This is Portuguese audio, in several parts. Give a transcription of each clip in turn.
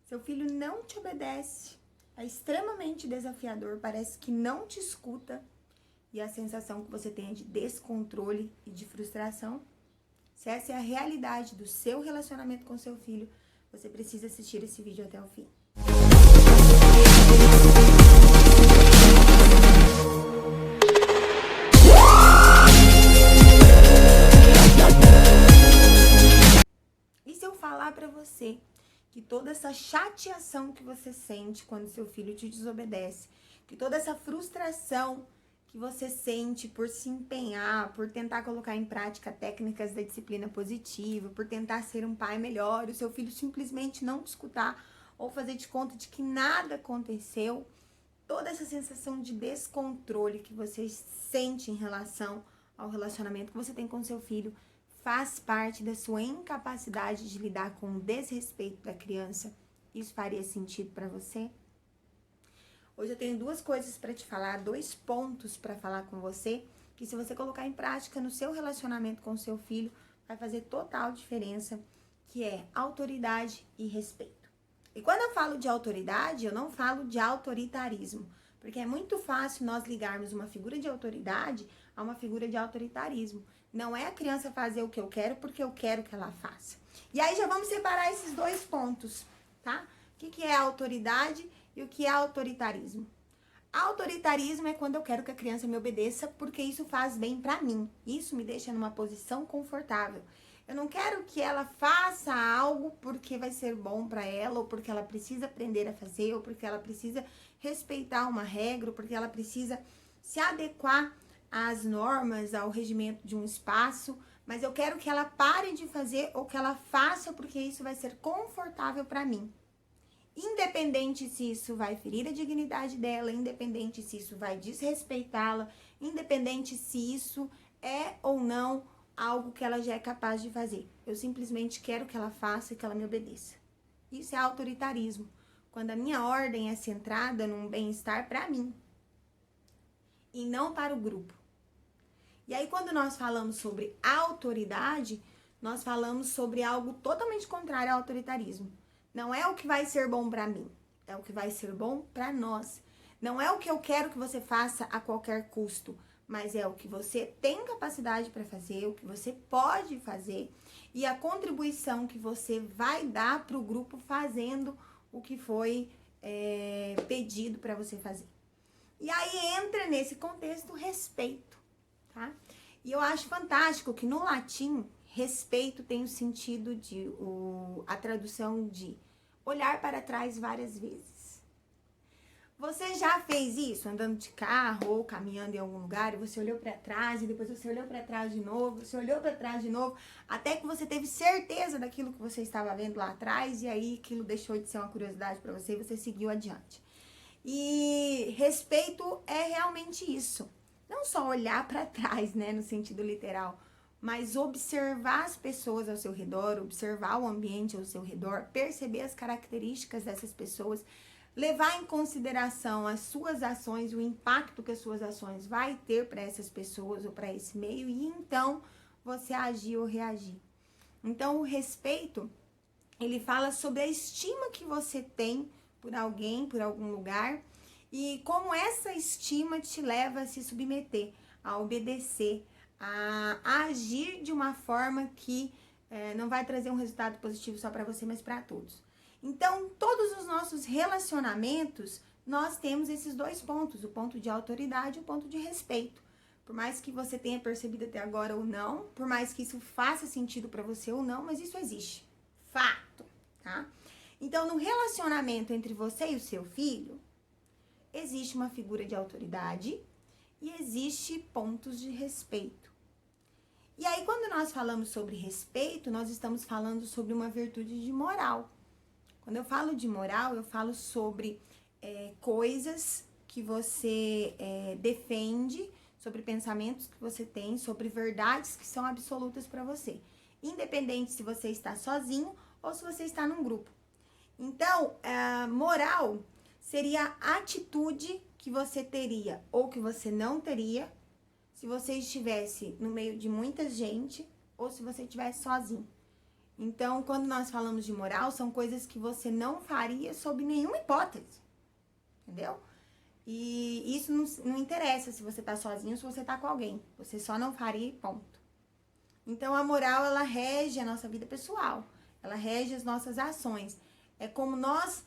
Seu filho não te obedece, é extremamente desafiador, parece que não te escuta e a sensação que você tem é de descontrole e de frustração. Se essa é a realidade do seu relacionamento com seu filho, você precisa assistir esse vídeo até o fim. E se eu falar pra você que toda essa chateação que você sente quando seu filho te desobedece, que toda essa frustração que você sente por se empenhar, por tentar colocar em prática técnicas da disciplina positiva, por tentar ser um pai melhor, o seu filho simplesmente não te escutar ou fazer de conta de que nada aconteceu, toda essa sensação de descontrole que você sente em relação ao relacionamento que você tem com seu filho faz parte da sua incapacidade de lidar com o desrespeito da criança? Isso faria sentido para você? Hoje eu tenho duas coisas para te falar, dois pontos para falar com você, que se você colocar em prática no seu relacionamento com o seu filho, vai fazer total diferença, que é autoridade e respeito. E quando eu falo de autoridade, eu não falo de autoritarismo, porque é muito fácil nós ligarmos uma figura de autoridade a uma figura de autoritarismo. Não é a criança fazer o que eu quero porque eu quero que ela faça. E aí já vamos separar esses dois pontos, tá? O que é autoridade e o que é autoritarismo? Autoritarismo é quando eu quero que a criança me obedeça porque isso faz bem pra mim. Isso me deixa numa posição confortável. Eu não quero que ela faça algo porque vai ser bom pra ela, ou porque ela precisa aprender a fazer, ou porque ela precisa respeitar uma regra, ou porque ela precisa se adequar às normas, ao regimento de um espaço, mas eu quero que ela pare de fazer ou que ela faça porque isso vai ser confortável pra mim. Independente se isso vai ferir a dignidade dela, independente se isso vai desrespeitá-la, independente se isso é ou não algo que ela já é capaz de fazer. Eu simplesmente quero que ela faça e que ela me obedeça. Isso é autoritarismo, quando a minha ordem é centrada num bem-estar para mim e não para o grupo. E aí, quando nós falamos sobre autoridade, nós falamos sobre algo totalmente contrário ao autoritarismo. Não é o que vai ser bom pra mim, é o que vai ser bom pra nós. Não é o que eu quero que você faça a qualquer custo, mas é o que você tem capacidade para fazer, o que você pode fazer e a contribuição que você vai dar pro grupo fazendo o que foi pedido para você fazer. E aí entra nesse contexto o respeito, tá? E eu acho fantástico que no latim, respeito tem o sentido de, a tradução de olhar para trás várias vezes. Você já fez isso andando de carro ou caminhando em algum lugar e você olhou para trás e depois você olhou para trás de novo, você olhou para trás de novo, até que você teve certeza daquilo que você estava vendo lá atrás e aí aquilo deixou de ser uma curiosidade para você e você seguiu adiante. E respeito é realmente isso. Não só olhar para trás, né, no sentido literal, mas observar as pessoas ao seu redor, observar o ambiente ao seu redor, perceber as características dessas pessoas, levar em consideração as suas ações, o impacto que as suas ações vai ter para essas pessoas ou para esse meio, e então você agir ou reagir. Então, o respeito, ele fala sobre a estima que você tem por alguém, por algum lugar, e como essa estima te leva a se submeter, a obedecer, a agir de uma forma que não vai trazer um resultado positivo só para você, mas para todos. Então, todos os nossos relacionamentos, nós temos esses dois pontos, o ponto de autoridade e o ponto de respeito. Por mais que você tenha percebido até agora ou não, por mais que isso faça sentido para você ou não, mas isso existe. Fato, tá? Então, no relacionamento entre você e o seu filho, existe uma figura de autoridade e existe pontos de respeito. E aí, quando nós falamos sobre respeito, nós estamos falando sobre uma virtude de moral. Quando eu falo de moral, eu falo sobre coisas que você defende, sobre pensamentos que você tem, sobre verdades que são absolutas para você. Independente se você está sozinho ou se você está num grupo. Então, moral seria a atitude que você teria ou que você não teria se você estivesse no meio de muita gente ou se você estivesse sozinho. Então, quando nós falamos de moral, são coisas que você não faria sob nenhuma hipótese, entendeu? E isso não interessa se você tá sozinho ou se você tá com alguém. Você só não faria e ponto. Então, a moral, ela rege a nossa vida pessoal. Ela rege as nossas ações. É como nós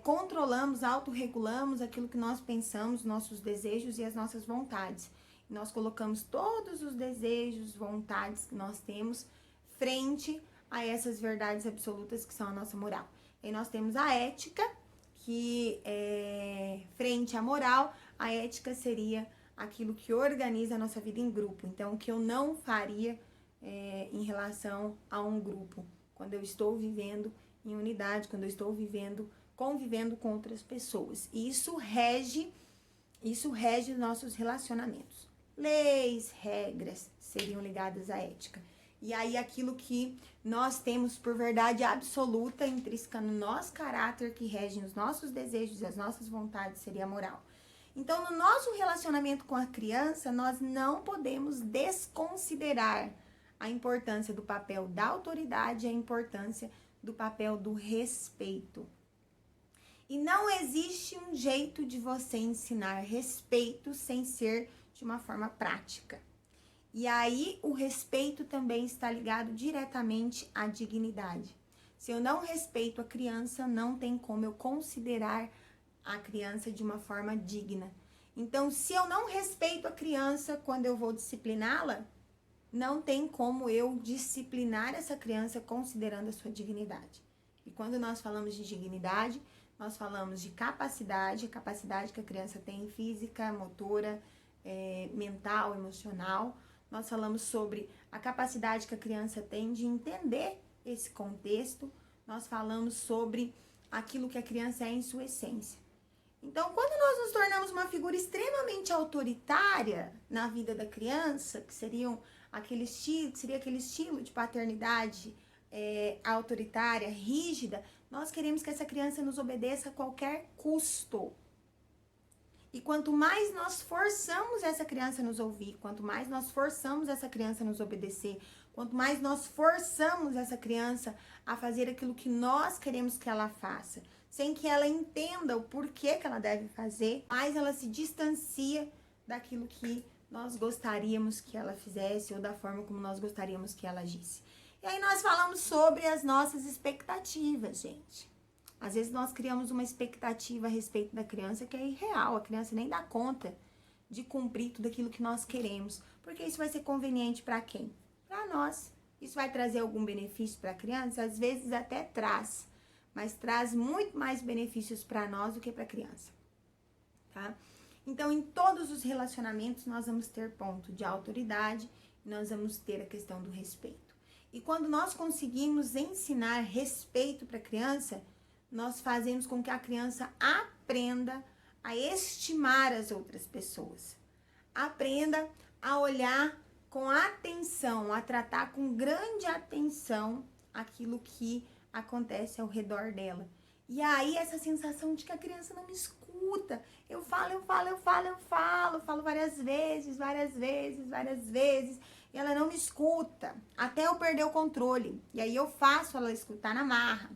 controlamos, autorregulamos aquilo que nós pensamos, nossos desejos e as nossas vontades. Nós colocamos todos os desejos, vontades que nós temos frente a essas verdades absolutas que são a nossa moral. E nós temos a ética, que frente à moral, a ética seria aquilo que organiza a nossa vida em grupo. Então, o que eu não faria em relação a um grupo, quando eu estou vivendo em unidade, quando eu estou convivendo com outras pessoas. E isso rege os nossos relacionamentos. Leis, regras seriam ligadas à ética. E aí aquilo que nós temos por verdade absoluta, intrínseca no nosso caráter, que rege os nossos desejos e as nossas vontades, seria a moral. Então, no nosso relacionamento com a criança, nós não podemos desconsiderar a importância do papel da autoridade e a importância do papel do respeito. E não existe um jeito de você ensinar respeito sem ser de uma forma prática. E aí o respeito também está ligado diretamente à dignidade. Se eu não respeito a criança, não tem como eu considerar a criança de uma forma digna. Então, se eu não respeito a criança quando eu vou discipliná-la, não tem como eu disciplinar essa criança considerando a sua dignidade. E quando nós falamos de dignidade, nós falamos de capacidade, a capacidade que a criança tem física, motora, mental, emocional. Nós falamos sobre a capacidade que a criança tem de entender esse contexto. Nós falamos sobre aquilo que a criança é em sua essência. Então, quando nós nos tornamos uma figura extremamente autoritária na vida da criança, que seria aquele estilo de paternidade autoritária, rígida, nós queremos que essa criança nos obedeça a qualquer custo. E quanto mais nós forçamos essa criança a nos ouvir, quanto mais nós forçamos essa criança a nos obedecer, quanto mais nós forçamos essa criança a fazer aquilo que nós queremos que ela faça, sem que ela entenda o porquê que ela deve fazer, mais ela se distancia daquilo que nós gostaríamos que ela fizesse ou da forma como nós gostaríamos que ela agisse. E aí nós falamos sobre as nossas expectativas, gente. Às vezes nós criamos uma expectativa a respeito da criança que é irreal. A criança nem dá conta de cumprir tudo aquilo que nós queremos. Porque isso vai ser conveniente para quem? Para nós. Isso vai trazer algum benefício para a criança? Às vezes até traz. Mas traz muito mais benefícios para nós do que para a criança. Tá? Então, em todos os relacionamentos, nós vamos ter ponto de autoridade. Nós vamos ter a questão do respeito. E quando nós conseguimos ensinar respeito para a criança, nós fazemos com que a criança aprenda a estimar as outras pessoas. Aprenda a olhar com atenção, a tratar com grande atenção aquilo que acontece ao redor dela. E aí essa sensação de que a criança não me escuta. Eu falo várias vezes. E ela não me escuta, até eu perder o controle. E aí eu faço ela escutar na marra.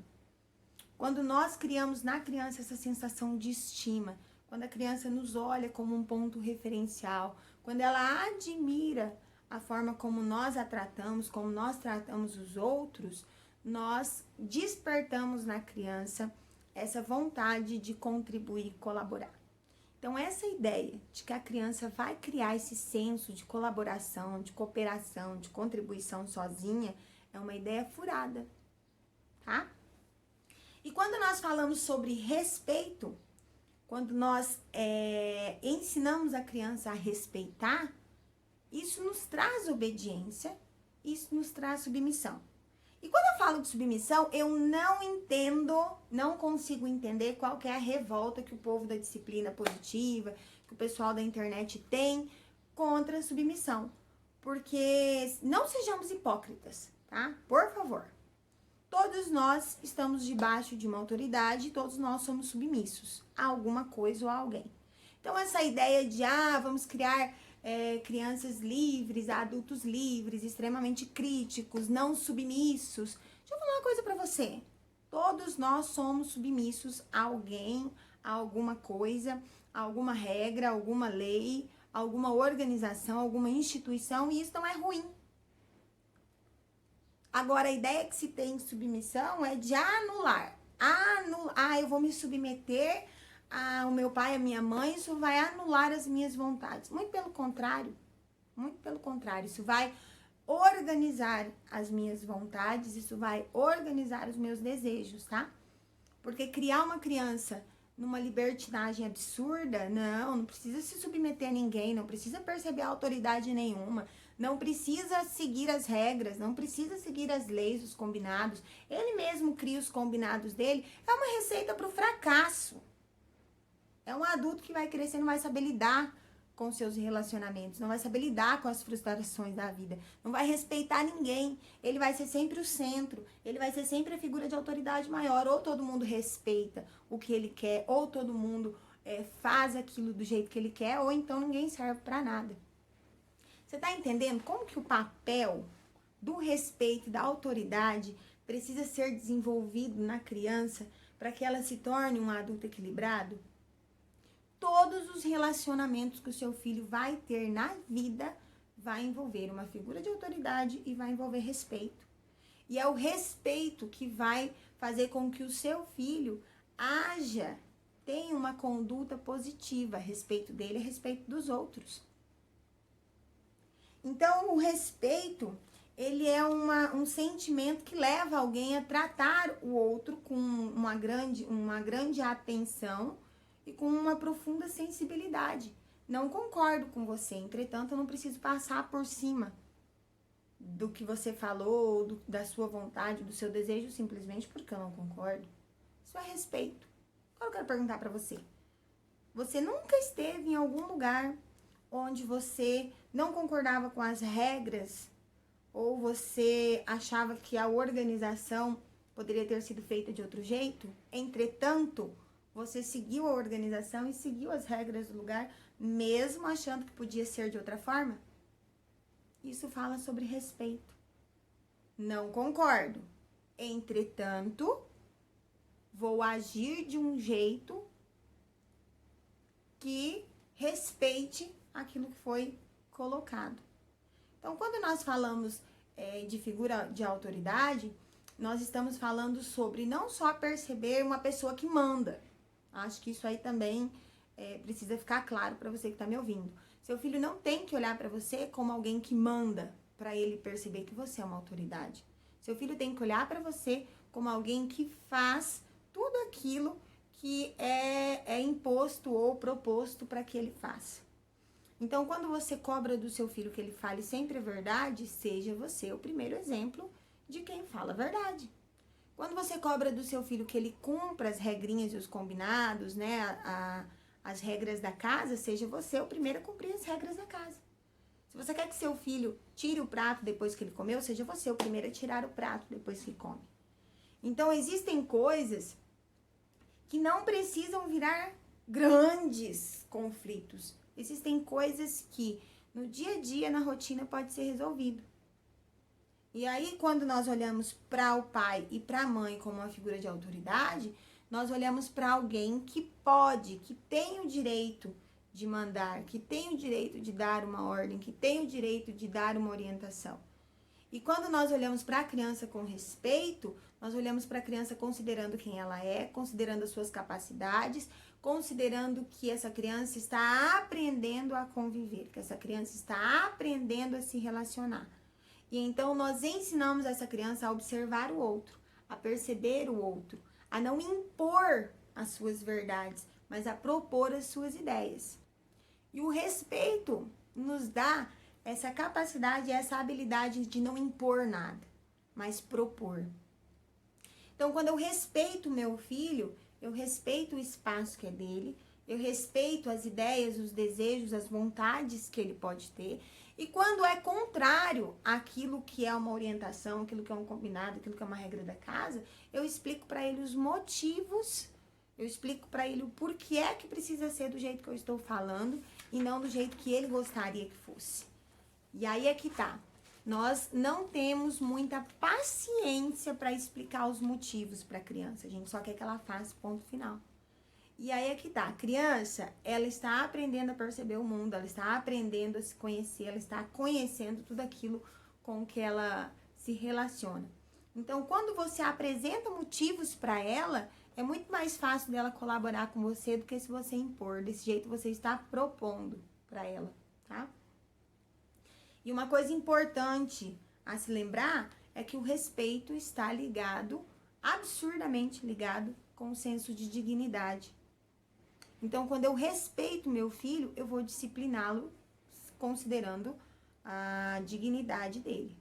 Quando nós criamos na criança essa sensação de estima, quando a criança nos olha como um ponto referencial, quando ela admira a forma como nós a tratamos, como nós tratamos os outros, nós despertamos na criança essa vontade de contribuir e colaborar. Então, essa ideia de que a criança vai criar esse senso de colaboração, de cooperação, de contribuição sozinha, é uma ideia furada, tá? E quando nós falamos sobre respeito, quando nós ensinamos a criança a respeitar, isso nos traz obediência, isso nos traz submissão. E quando eu falo de submissão, eu não consigo entender qual que é a revolta que o povo da disciplina positiva, que o pessoal da internet tem contra a submissão. Porque não sejamos hipócritas, tá? Por favor. Todos nós estamos debaixo de uma autoridade, todos nós somos submissos a alguma coisa ou a alguém. Então, essa ideia de, vamos criar crianças livres, adultos livres, extremamente críticos, não submissos, Deixa eu falar uma coisa pra você. Todos nós somos submissos a alguém, a alguma coisa, a alguma regra, alguma lei, alguma organização, alguma instituição, e isso não é ruim. Agora, a ideia que se tem de submissão é de anular. Eu vou me submeter ao meu pai, à minha mãe, isso vai anular as minhas vontades. Muito pelo contrário. Muito pelo contrário. Isso vai organizar as minhas vontades, isso vai organizar os meus desejos, tá? Porque criar uma criança numa libertinagem absurda, não precisa se submeter a ninguém, não precisa perceber autoridade nenhuma, não precisa seguir as regras, não precisa seguir as leis, os combinados. Ele mesmo cria os combinados dele. É uma receita para o fracasso. É um adulto que vai crescer, não vai saber lidar com seus relacionamentos, não vai saber lidar com as frustrações da vida, não vai respeitar ninguém, ele vai ser sempre o centro, ele vai ser sempre a figura de autoridade maior. Ou todo mundo respeita o que ele quer, ou todo mundo faz aquilo do jeito que ele quer, ou então ninguém serve para nada. Você tá entendendo como que o papel do respeito e da autoridade precisa ser desenvolvido na criança para que ela se torne um adulto equilibrado? Todos os relacionamentos que o seu filho vai ter na vida vai envolver uma figura de autoridade e vai envolver respeito. E é o respeito que vai fazer com que o seu filho tenha uma conduta positiva a respeito dele e a respeito dos outros. Então, o respeito, ele é um sentimento que leva alguém a tratar o outro com uma grande atenção e com uma profunda sensibilidade. Não concordo com você, entretanto, eu não preciso passar por cima do que você falou, da sua vontade, do seu desejo, simplesmente porque eu não concordo. Isso é respeito. Agora eu quero perguntar pra você. Você nunca esteve em algum lugar onde você não concordava com as regras ou você achava que a organização poderia ter sido feita de outro jeito? Entretanto, você seguiu a organização e seguiu as regras do lugar, mesmo achando que podia ser de outra forma? Isso fala sobre respeito. Não concordo. Entretanto, vou agir de um jeito que respeite aquilo que foi colocado. Então, quando nós falamos de figura de autoridade, nós estamos falando sobre não só perceber uma pessoa que manda. Acho que isso aí também precisa ficar claro para você que está me ouvindo. Seu filho não tem que olhar para você como alguém que manda, para ele perceber que você é uma autoridade. Seu filho tem que olhar para você como alguém que faz tudo aquilo que é imposto ou proposto para que ele faça. Então, quando você cobra do seu filho que ele fale sempre a verdade, seja você o primeiro exemplo de quem fala a verdade. Quando você cobra do seu filho que ele cumpra as regrinhas e os combinados, né, as regras da casa, seja você o primeiro a cumprir as regras da casa. Se você quer que seu filho tire o prato depois que ele comeu, seja você o primeiro a tirar o prato depois que come. Então, existem coisas que não precisam virar grandes conflitos. Existem coisas que no dia a dia, na rotina, pode ser resolvido. E aí, quando nós olhamos para o pai e para a mãe como uma figura de autoridade, nós olhamos para alguém que pode, que tem o direito de mandar, que tem o direito de dar uma ordem, que tem o direito de dar uma orientação. E quando nós olhamos para a criança com respeito, nós olhamos para a criança considerando quem ela é, considerando as suas capacidades, considerando que essa criança está aprendendo a conviver, que essa criança está aprendendo a se relacionar. E então nós ensinamos essa criança a observar o outro, a perceber o outro, a não impor as suas verdades, mas a propor as suas ideias. E o respeito nos dá essa capacidade, essa habilidade de não impor nada, mas propor. Então, quando eu respeito o meu filho, eu respeito o espaço que é dele, eu respeito as ideias, os desejos, as vontades que ele pode ter. E quando é contrário àquilo que é uma orientação, aquilo que é um combinado, aquilo que é uma regra da casa, eu explico para ele os motivos, eu explico para ele o porquê é que precisa ser do jeito que eu estou falando e não do jeito que ele gostaria que fosse. E aí é que tá. nós não temos muita paciência para explicar os motivos para a criança. A gente só quer que ela faça ponto final. E aí é que tá, a criança, ela está aprendendo a perceber o mundo, ela está aprendendo a se conhecer, ela está conhecendo tudo aquilo com que ela se relaciona. Então, quando você apresenta motivos para ela, é muito mais fácil dela colaborar com você do que se você impor. Desse jeito você está propondo para ela, tá? E uma coisa importante a se lembrar é que o respeito está ligado, absurdamente ligado, com o senso de dignidade. Então, quando eu respeito meu filho, eu vou discipliná-lo considerando a dignidade dele.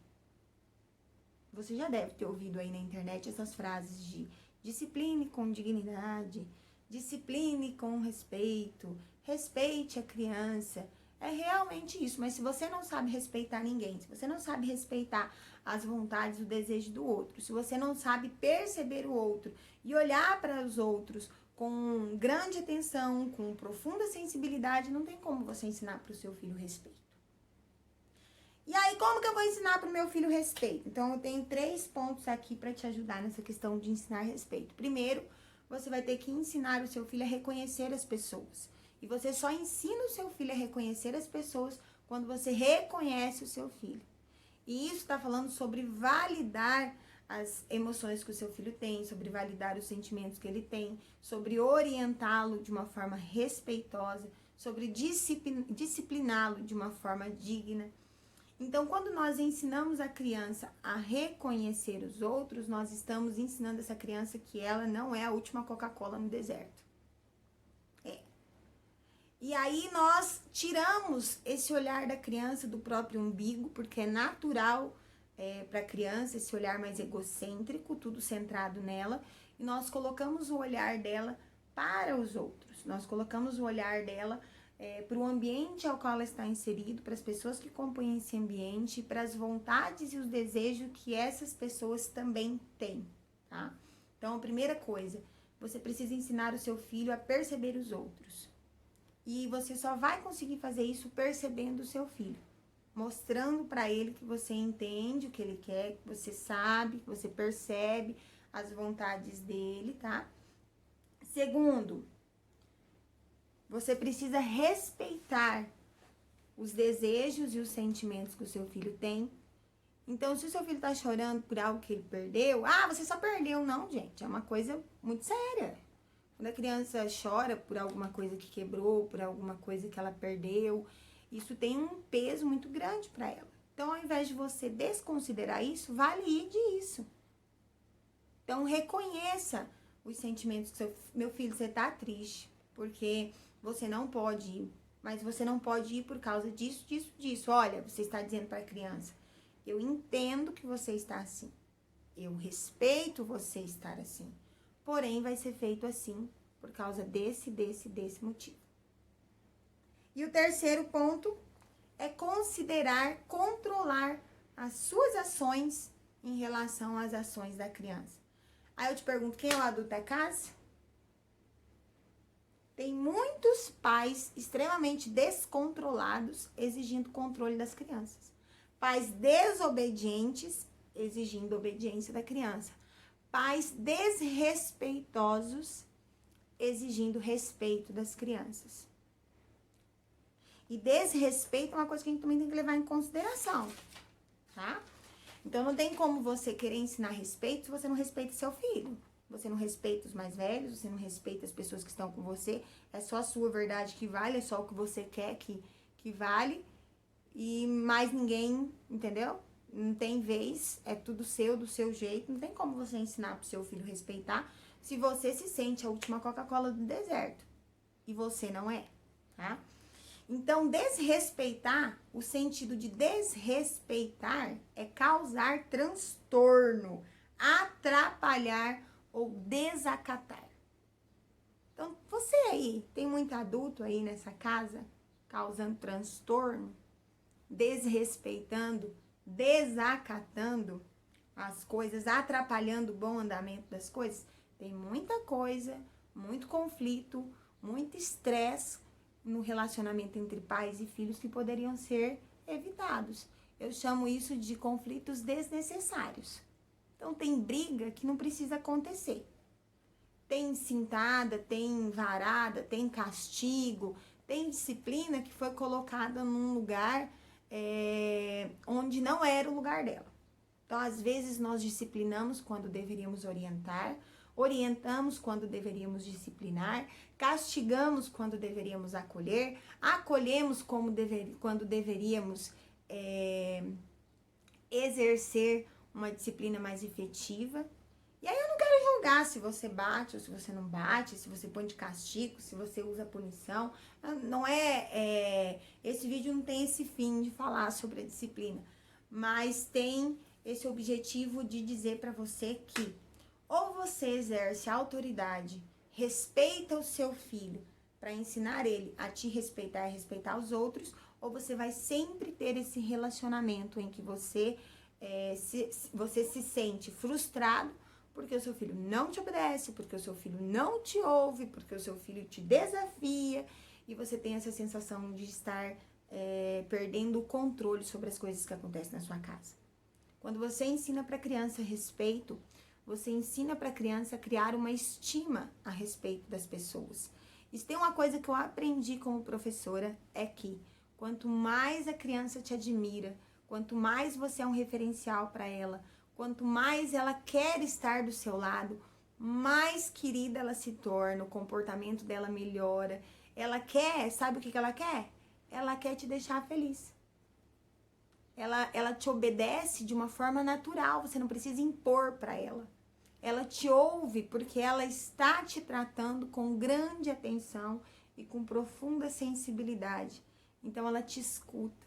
Você já deve ter ouvido aí na internet essas frases de discipline com dignidade, discipline com respeito, respeite a criança. É realmente isso, mas se você não sabe respeitar ninguém, se você não sabe respeitar as vontades, o desejo do outro, se você não sabe perceber o outro e olhar para os outros com grande atenção, com profunda sensibilidade, não tem como você ensinar para o seu filho respeito. E aí, como que eu vou ensinar para o meu filho respeito? Então, eu tenho 3 pontos aqui para te ajudar nessa questão de ensinar respeito. Primeiro, você vai ter que ensinar o seu filho a reconhecer as pessoas. E você só ensina o seu filho a reconhecer as pessoas quando você reconhece o seu filho. E isso está falando sobre validar as emoções que o seu filho tem, sobre validar os sentimentos que ele tem, sobre orientá-lo de uma forma respeitosa, sobre discipliná-lo de uma forma digna. Então, quando nós ensinamos a criança a reconhecer os outros, nós estamos ensinando essa criança que ela não é a última Coca-Cola no deserto. E aí nós tiramos esse olhar da criança do próprio umbigo, porque é natural para a criança esse olhar mais egocêntrico, tudo centrado nela, e nós colocamos o olhar dela para os outros. Nós colocamos o olhar dela para o ambiente ao qual ela está inserido, para as pessoas que compõem esse ambiente, para as vontades e os desejos que essas pessoas também têm, tá? Então, a primeira coisa, você precisa ensinar o seu filho a perceber os outros. E você só vai conseguir fazer isso percebendo o seu filho, mostrando para ele que você entende o que ele quer, que você sabe, que você percebe as vontades dele, tá? Segundo, você precisa respeitar os desejos e os sentimentos que o seu filho tem. Então, se o seu filho tá chorando por algo que ele perdeu, você só perdeu. Não, gente, é uma coisa muito séria. Quando a criança chora por alguma coisa que quebrou, por alguma coisa que ela perdeu, isso tem um peso muito grande para ela. Então, ao invés de você desconsiderar isso, valide isso. Então, reconheça os sentimentos que meu filho, você tá triste, porque você não pode ir, mas você não pode ir por causa disso, disso, disso. Olha, você está dizendo para a criança, eu entendo que você está assim, eu respeito você estar assim. Porém, vai ser feito assim por causa desse motivo. E o terceiro ponto é controlar as suas ações em relação às ações da criança. Aí eu te pergunto, quem é o adulto da casa? Tem muitos pais extremamente descontrolados exigindo controle das crianças. Pais desobedientes exigindo obediência da criança. Pais desrespeitosos exigindo respeito das crianças. E desrespeito é uma coisa que a gente também tem que levar em consideração, tá? Então, não tem como você querer ensinar respeito se você não respeita seu filho. Você não respeita os mais velhos, você não respeita as pessoas que estão com você. É só a sua verdade que vale, é só o que você quer que vale. E mais ninguém, entendeu? Não tem vez, é tudo seu, do seu jeito. Não tem como você ensinar pro seu filho respeitar se você se sente a última Coca-Cola do deserto. E você não é, tá? Então, desrespeitar, o sentido de desrespeitar é causar transtorno, atrapalhar ou desacatar. Então, você aí, tem muito adulto aí nessa casa causando transtorno, desrespeitando, desacatando as coisas, atrapalhando o bom andamento das coisas? Tem muita coisa, muito conflito, muito estresse no relacionamento entre pais e filhos que poderiam ser evitados. Eu chamo isso de conflitos desnecessários. Então, tem briga que não precisa acontecer. Tem cintada, tem varada, tem castigo, tem disciplina que foi colocada num lugar onde não era o lugar dela. Então, às vezes, nós disciplinamos quando deveríamos orientar, orientamos quando deveríamos disciplinar, castigamos quando deveríamos acolher, acolhemos quando deveríamos exercer uma disciplina mais efetiva. E aí eu não quero julgar se você bate ou se você não bate, se você põe de castigo, se você usa punição. Não esse vídeo não tem esse fim de falar sobre a disciplina, mas tem esse objetivo de dizer para você que ou você exerce a autoridade, respeita o seu filho para ensinar ele a te respeitar e respeitar os outros, ou você vai sempre ter esse relacionamento em que você se sente frustrado porque o seu filho não te obedece, porque o seu filho não te ouve, porque o seu filho te desafia, e você tem essa sensação de estar perdendo o controle sobre as coisas que acontecem na sua casa. Quando você ensina para a criança respeito, você ensina para a criança a criar uma estima a respeito das pessoas. E se tem uma coisa que eu aprendi como professora, é que quanto mais a criança te admira, quanto mais você é um referencial para ela, quanto mais ela quer estar do seu lado, mais querida ela se torna, o comportamento dela melhora. Ela quer, sabe o que ela quer? Ela quer te deixar feliz. Ela te obedece de uma forma natural, você não precisa impor para ela. Ela te ouve porque ela está te tratando com grande atenção e com profunda sensibilidade. Então ela te escuta.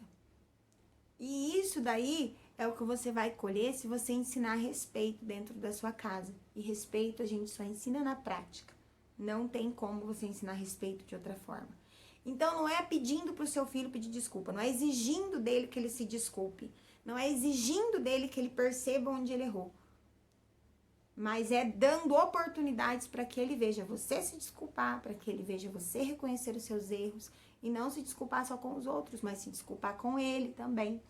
E isso daí é o que você vai colher se você ensinar respeito dentro da sua casa. E respeito a gente só ensina na prática. Não tem como você ensinar respeito de outra forma. Então não é pedindo para o seu filho pedir desculpa, não é exigindo dele que ele se desculpe, não é exigindo dele que ele perceba onde ele errou. Mas é dando oportunidades para que ele veja você se desculpar, para que ele veja você reconhecer os seus erros e não se desculpar só com os outros, mas se desculpar com ele também.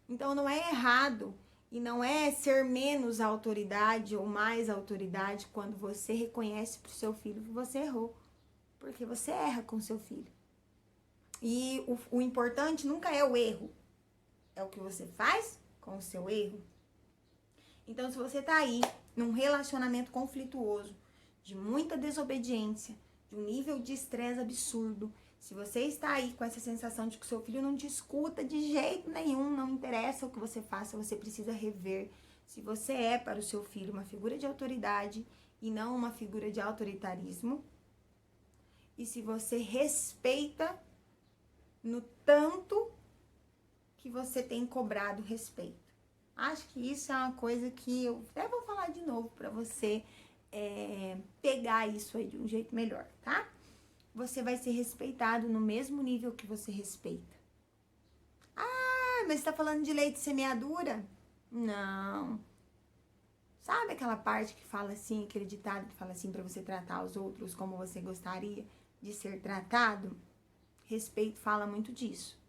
Então não é errado e não é ser menos autoridade ou mais autoridade quando você reconhece para o seu filho que você errou, porque você erra com seu filho. E o importante nunca é o erro, é o que você faz com o seu erro. Então, se você tá aí num relacionamento conflituoso, de muita desobediência, de um nível de estresse absurdo, se você está aí com essa sensação de que o seu filho não te escuta de jeito nenhum, não interessa o que você faça, você precisa rever se você é para o seu filho uma figura de autoridade e não uma figura de autoritarismo. E se você respeita no tanto que você tem cobrado respeito. Acho que isso é uma coisa que eu até vou falar de novo para você pegar isso aí de um jeito melhor, tá? Você vai ser respeitado no mesmo nível que você respeita. Ah, mas você tá falando de lei de semeadura? Não. Sabe aquela parte que fala assim, aquele ditado que fala assim, para você tratar os outros como você gostaria de ser tratado? Respeito fala muito disso.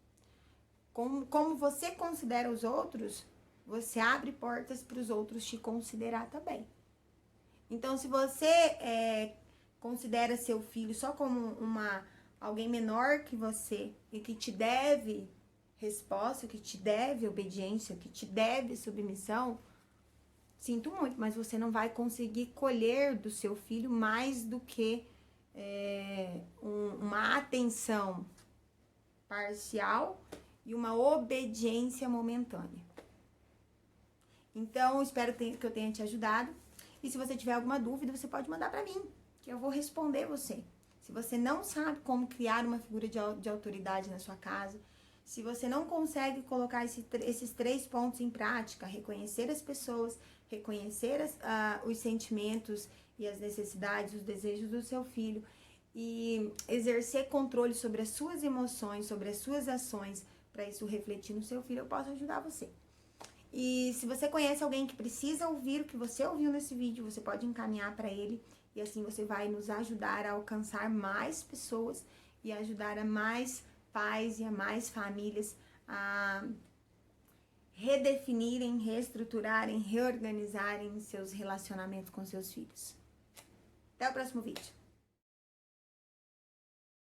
Como você considera os outros, você abre portas para os outros te considerar também. Então, se você considera seu filho só como alguém menor que você e que te deve resposta, que te deve obediência, que te deve submissão, sinto muito, mas você não vai conseguir colher do seu filho mais do que uma atenção parcial e uma obediência momentânea. Então, espero que eu tenha te ajudado. E se você tiver alguma dúvida, você pode mandar para mim, que eu vou responder você. Se você não sabe como criar uma figura de autoridade na sua casa, se você não consegue colocar esses 3 pontos em prática, reconhecer as pessoas, reconhecer os sentimentos e as necessidades, os desejos do seu filho e exercer controle sobre as suas emoções, sobre as suas ações, para isso refletir no seu filho, eu posso ajudar você. E se você conhece alguém que precisa ouvir o que você ouviu nesse vídeo, você pode encaminhar para ele e assim você vai nos ajudar a alcançar mais pessoas e ajudar a mais pais e a mais famílias a redefinirem, reestruturarem, reorganizarem seus relacionamentos com seus filhos. Até o próximo vídeo.